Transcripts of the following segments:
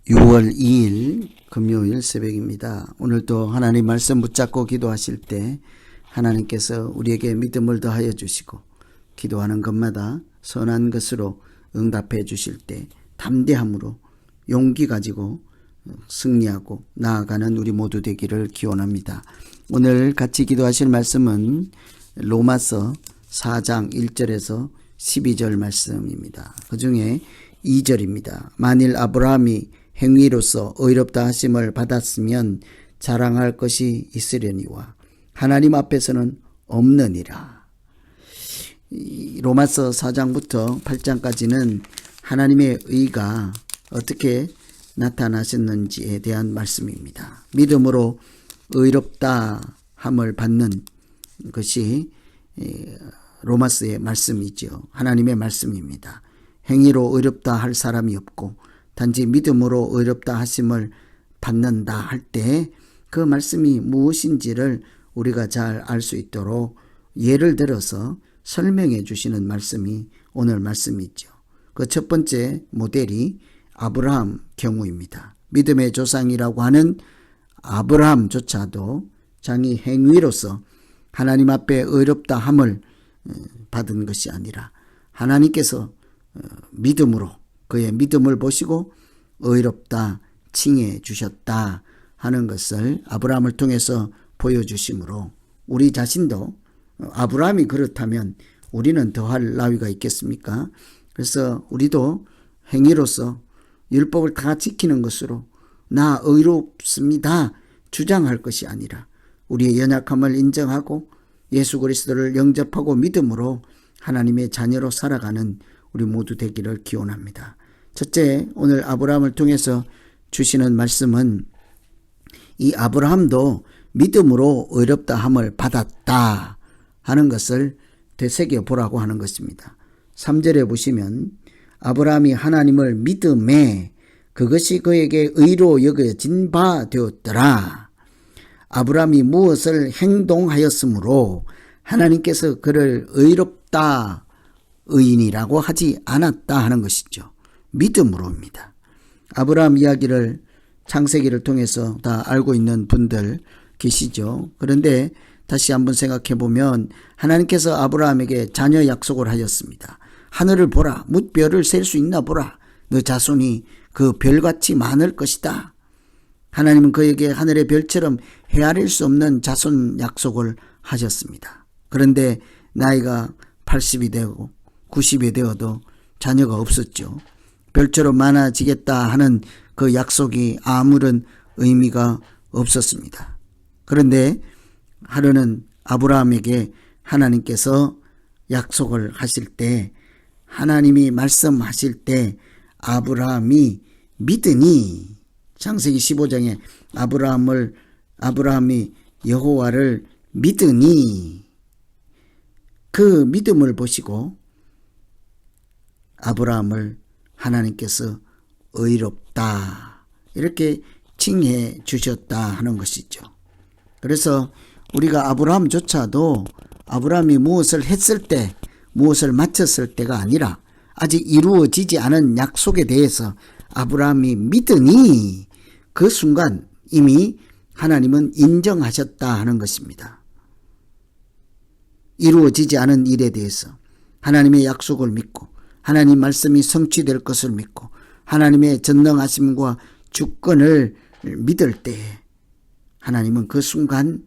6월 2일 금요일 새벽입니다. 오늘도 하나님 말씀 붙잡고 기도하실 때 하나님께서 우리에게 믿음을 더하여 주시고 기도하는 것마다 선한 것으로 응답해 주실 때 담대함으로 용기 가지고 승리하고 나아가는 우리 모두 되기를 기원합니다. 오늘 같이 기도하실 말씀은 로마서 4장 1절에서 12절 말씀입니다. 그 중에 2절입니다. 만일 아브라함이 행위로서 의롭다 하심을 받았으면 자랑할 것이 있으려니와 하나님 앞에서는 없느니라. 로마서 4장부터 8장까지는 하나님의 의가 어떻게 나타나셨는지에 대한 말씀입니다. 믿음으로 의롭다 함을 받는 것이 로마서의 말씀이죠. 하나님의 말씀입니다. 행위로 의롭다 할 사람이 없고 단지 믿음으로 의롭다 하심을 받는다 할 때 그 말씀이 무엇인지를 우리가 잘 알 수 있도록 예를 들어서 설명해 주시는 말씀이 오늘 말씀이죠. 그 첫 번째 모델이 아브라함 경우입니다. 믿음의 조상이라고 하는 아브라함조차도 자기 행위로서 하나님 앞에 의롭다 함을 받은 것이 아니라 하나님께서 믿음으로 그의 믿음을 보시고 의롭다 칭해 주셨다 하는 것을 아브라함을 통해서 보여주심으로 우리 자신도 아브라함이 그렇다면 우리는 더할 나위가 있겠습니까? 그래서 우리도 행위로서 율법을 다 지키는 것으로 나 의롭습니다 주장할 것이 아니라 우리의 연약함을 인정하고 예수 그리스도를 영접하고 믿음으로 하나님의 자녀로 살아가는 우리 모두 되기를 기원합니다. 첫째, 오늘 아브라함을 통해서 주시는 말씀은 이 아브라함도 믿음으로 의롭다 함을 받았다 하는 것을 되새겨 보라고 하는 것입니다. 3절에 보시면 아브라함이 하나님을 믿음에 그것이 그에게 의로 여겨진 바 되었더라. 아브라함이 무엇을 행동하였으므로 하나님께서 그를 의롭다 의인이라고 하지 않았다 하는 것이죠. 믿음으로입니다. 아브라함 이야기를 창세기를 통해서 다 알고 있는 분들 계시죠. 그런데 다시 한번 생각해 보면 하나님께서 아브라함에게 자녀 약속을 하셨습니다. 하늘을 보라, 뭇별을 셀 수 있나 보라. 너 자손이 그 별같이 많을 것이다. 하나님은 그에게 하늘의 별처럼 헤아릴 수 없는 자손 약속을 하셨습니다. 그런데 나이가 80이 되고 90이 되어도 자녀가 없었죠. 별처럼 많아지겠다 하는 그 약속이 아무런 의미가 없었습니다. 그런데 하루는 아브라함에게 하나님께서 약속을 하실 때 하나님이 말씀하실 때 아브라함이 믿으니 창세기 15장에 아브라함이 여호와를 믿으니 그 믿음을 보시고 아브라함을 하나님께서 의롭다 이렇게 칭해 주셨다 하는 것이죠. 그래서 우리가 아브라함조차도 아브라함이 무엇을 했을 때 무엇을 마쳤을 때가 아니라 아직 이루어지지 않은 약속에 대해서 아브라함이 믿으니 그 순간 이미 하나님은 인정하셨다 하는 것입니다. 이루어지지 않은 일에 대해서 하나님의 약속을 믿고 하나님 말씀이 성취될 것을 믿고 하나님의 전능하심과 주권을 믿을 때 하나님은 그 순간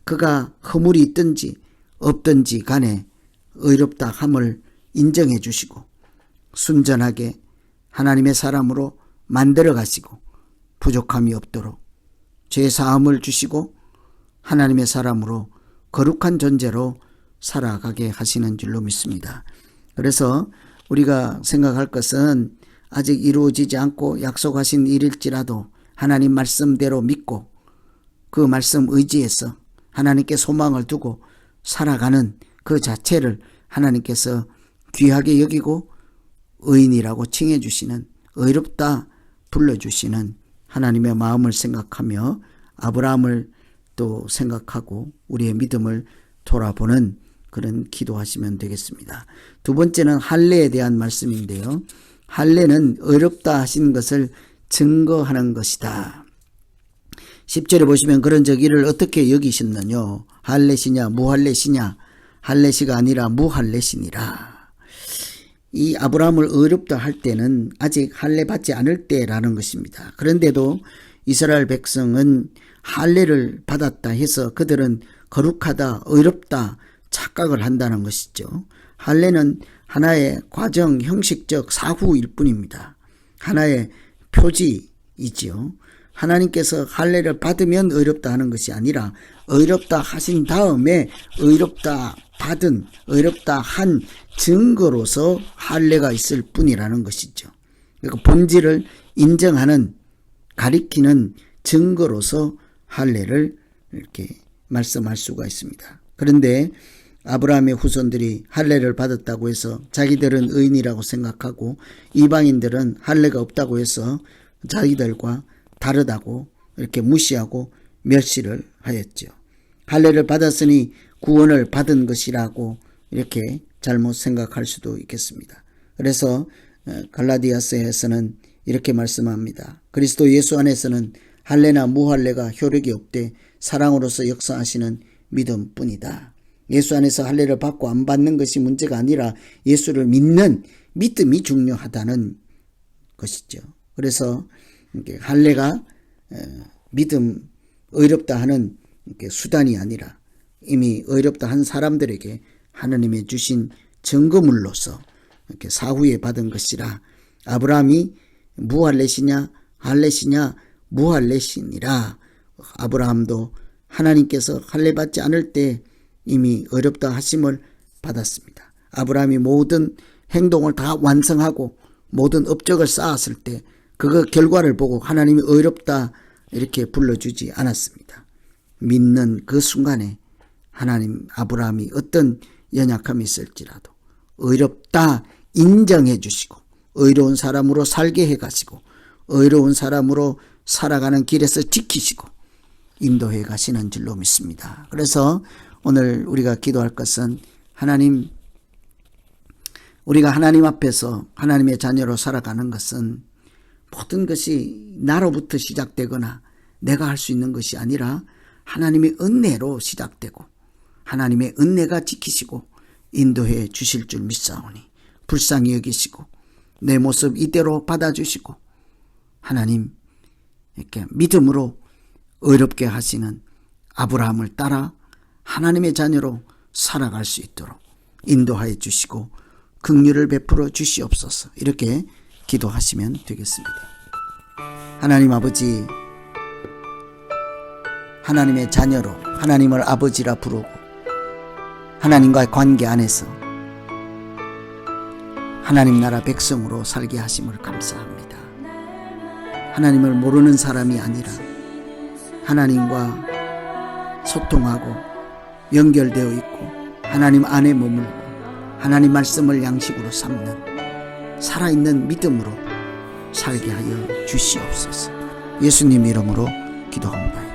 그가 허물이 있든지 없든지 간에 의롭다 함을 인정해 주시고 순전하게 하나님의 사람으로 만들어 가시고 부족함이 없도록 죄사함을 주시고 하나님의 사람으로 거룩한 존재로 살아가게 하시는 줄로 믿습니다. 그래서 우리가 생각할 것은 아직 이루어지지 않고 약속하신 일일지라도 하나님 말씀대로 믿고 그 말씀 의지해서 하나님께 소망을 두고 살아가는 그 자체를 하나님께서 귀하게 여기고 의인이라고 칭해 주시는 의롭다 불러주시는 하나님의 마음을 생각하며 아브라함을 또 생각하고 우리의 믿음을 돌아보는 그런 기도하시면 되겠습니다. 두 번째는 할례에 대한 말씀인데요. 할례는 의롭다 하신 것을 증거하는 것이다. 10절에 보시면 그런 적 이를 어떻게 여기셨느냐. 할례시냐 무할례시냐. 할례시가 아니라 무할례시니라. 이 아브라함을 의롭다 할 때는 아직 할례 받지 않을 때라는 것입니다. 그런데도 이스라엘 백성은 할례를 받았다 해서 그들은 거룩하다, 의롭다 착각을 한다는 것이죠. 할례는 하나의 과정, 형식적 사후일 뿐입니다. 하나의 표지이지요. 하나님께서 할례를 받으면 의롭다 하는 것이 아니라 의롭다 하신 다음에 의롭다 받은, 의롭다 한 증거로서 할례가 있을 뿐이라는 것이죠. 그러니까 본질을 인정하는, 가리키는 증거로서 할례를 이렇게 말씀할 수가 있습니다. 그런데 아브라함의 후손들이 할례를 받았다고 해서 자기들은 의인이라고 생각하고 이방인들은 할례가 없다고 해서 자기들과 다르다고 이렇게 무시하고 멸시를 하였죠. 할례를 받았으니 구원을 받은 것이라고 이렇게 잘못 생각할 수도 있겠습니다. 그래서 갈라디아서에서는 이렇게 말씀합니다. 그리스도 예수 안에서는 할례나 무할례가 효력이 없되 사랑으로서 역사하시는 믿음뿐이다. 예수 안에서 할례를 받고 안 받는 것이 문제가 아니라 예수를 믿는 믿음이 중요하다는 것이죠. 그래서 할례가 믿음, 의롭다 하는 수단이 아니라 이미 의롭다 한 사람들에게 하나님의 주신 증거물로서 이렇게 사후에 받은 것이라. 아브라함이 무할례시냐 할례시냐 무할례시니라. 아브라함도 하나님께서 할례 받지 않을 때 이미 의롭다 하심을 받았습니다. 아브라함이 모든 행동을 다 완성하고 모든 업적을 쌓았을 때 그 결과를 보고 하나님이 의롭다 이렇게 불러주지 않았습니다. 믿는 그 순간에 하나님 아브라함이 어떤 연약함이 있을지라도 의롭다 인정해 주시고 의로운 사람으로 살게 해 가시고 의로운 사람으로 살아가는 길에서 지키시고 인도해 가시는 줄로 믿습니다. 그래서 오늘 우리가 기도할 것은 하나님, 우리가 하나님 앞에서 하나님의 자녀로 살아가는 것은 모든 것이 나로부터 시작되거나 내가 할 수 있는 것이 아니라 하나님의 은혜로 시작되고 하나님의 은혜가 지키시고 인도해 주실 줄 믿사오니 불쌍히 여기시고 내 모습 이대로 받아주시고 하나님 이렇게 믿음으로 의롭게 하시는 아브라함을 따라 하나님의 자녀로 살아갈 수 있도록 인도하여 주시고 긍휼을 베풀어 주시옵소서. 이렇게 기도하시면 되겠습니다. 하나님 아버지, 하나님의 자녀로 하나님을 아버지라 부르고 하나님과의 관계 안에서 하나님 나라 백성으로 살게 하심을 감사합니다. 하나님을 모르는 사람이 아니라 하나님과 소통하고 연결되어 있고 하나님 안에 머물고 하나님 말씀을 양식으로 삼는 살아있는 믿음으로 살게 하여 주시옵소서. 예수님 이름으로 기도합니다.